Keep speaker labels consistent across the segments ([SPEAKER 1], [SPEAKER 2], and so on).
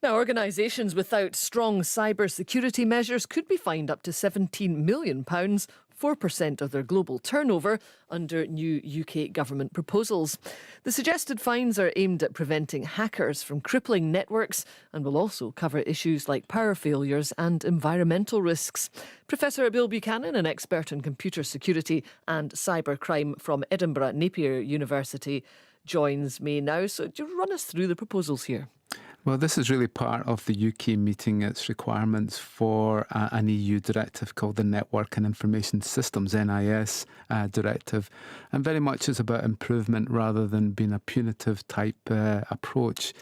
[SPEAKER 1] Now, organisations without strong cyber security measures could be fined up to £17 million, 4% of their global turnover, under new UK government proposals. The suggested fines are aimed at preventing hackers from crippling networks and will also cover issues like power failures and environmental risks. Professor Bill Buchanan, an expert in computer security and cybercrime from Edinburgh Napier University, joins me now. So do you run us through the proposals here?
[SPEAKER 2] Well, this is really part of the UK meeting its requirements for an EU directive called the Network and Information Systems, NIS directive, and very much is about improvement rather than being a punitive type approach.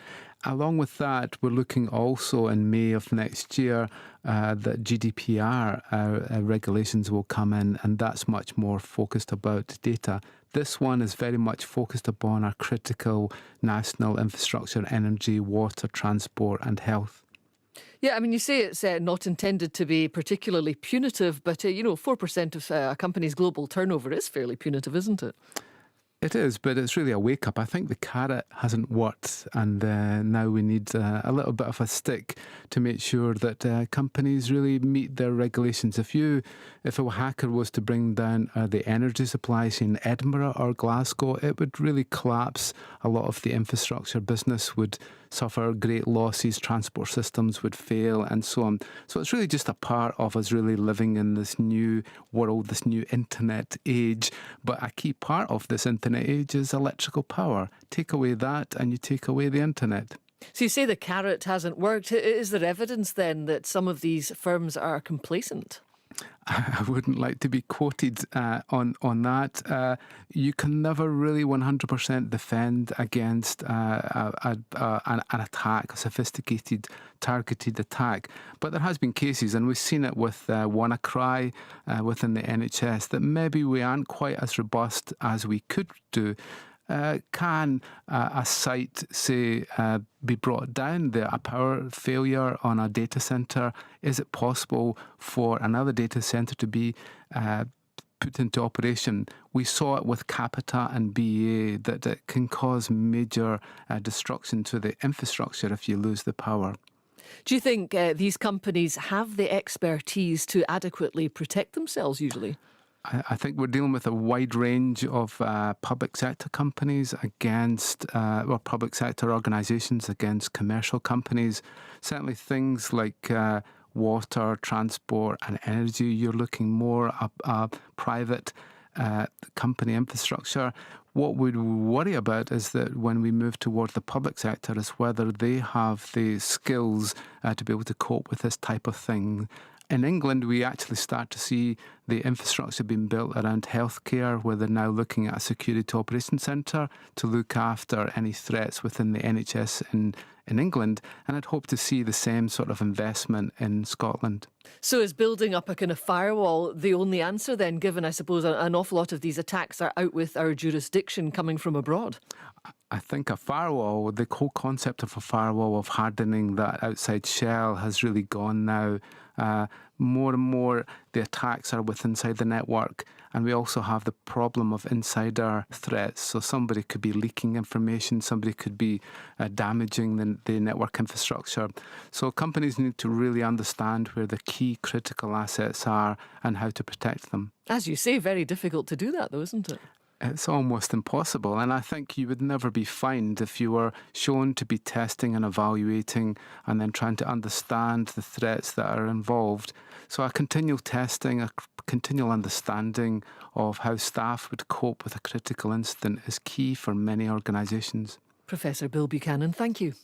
[SPEAKER 2] Along with that, we're looking also in May of next year that GDPR regulations will come in, and that's much more focused about data. This one is very much focused upon our critical national infrastructure, energy, water, transport and health.
[SPEAKER 1] Yeah, I mean, you say it's not intended to be particularly punitive, but, 4% of a company's global turnover is fairly punitive, isn't it?
[SPEAKER 2] It is, but it's really a wake-up. I think the carrot hasn't worked, and now we need a little bit of a stick to make sure that companies really meet their regulations. If a hacker was to bring down the energy supplies in Edinburgh or Glasgow, it would really collapse a lot of the infrastructure. Business would suffer great losses, transport systems would fail, and so on. So it's really just a part of us really living in this new world, this new internet age. But a key part of this internet age is electrical power. Take away that and you take away the internet.
[SPEAKER 1] So you say the carrot hasn't worked. Is there evidence then that some of these firms are complacent?
[SPEAKER 2] I wouldn't like to be quoted on that. You can never really 100% defend against an attack, a sophisticated, targeted attack. But there has been cases, and we've seen it with WannaCry within the NHS, that maybe we aren't quite as robust as we could do. Can a site, say, be brought down? A power failure on a data centre, is it possible for another data centre to be put into operation? We saw it with Capita and BA that it can cause major destruction to the infrastructure if you lose the power.
[SPEAKER 1] Do you think these companies have the expertise to adequately protect themselves usually?
[SPEAKER 2] I think we're dealing with a wide range of public sector companies against, or public sector organisations against commercial companies. Certainly things like water, transport and energy, you're looking more at private company infrastructure. What we'd worry about is that when we move towards the public sector is whether they have the skills to be able to cope with this type of thing. In England, we actually start to see the infrastructure being built around healthcare, where they're now looking at a security operations centre to look after any threats within the NHS in England. And I'd hope to see the same sort of investment in Scotland.
[SPEAKER 1] So is building up a kind of firewall the only answer then, given, I suppose, an awful lot of these attacks are out with our jurisdiction coming from abroad?
[SPEAKER 2] I think a firewall, the whole concept of a firewall, of hardening that outside shell, has really gone now. More and more the attacks are inside the network, and we also have the problem of insider threats. So somebody could be leaking information, somebody could be damaging the network infrastructure. So companies need to really understand where the key critical assets are and how to protect them.
[SPEAKER 1] As you say, very difficult to do that though, isn't it?
[SPEAKER 2] It's almost impossible, and I think you would never be fined if you were shown to be testing and evaluating and then trying to understand the threats that are involved. So a continual testing, a continual understanding of how staff would cope with a critical incident is key for many organisations.
[SPEAKER 1] Professor Bill Buchanan, thank you.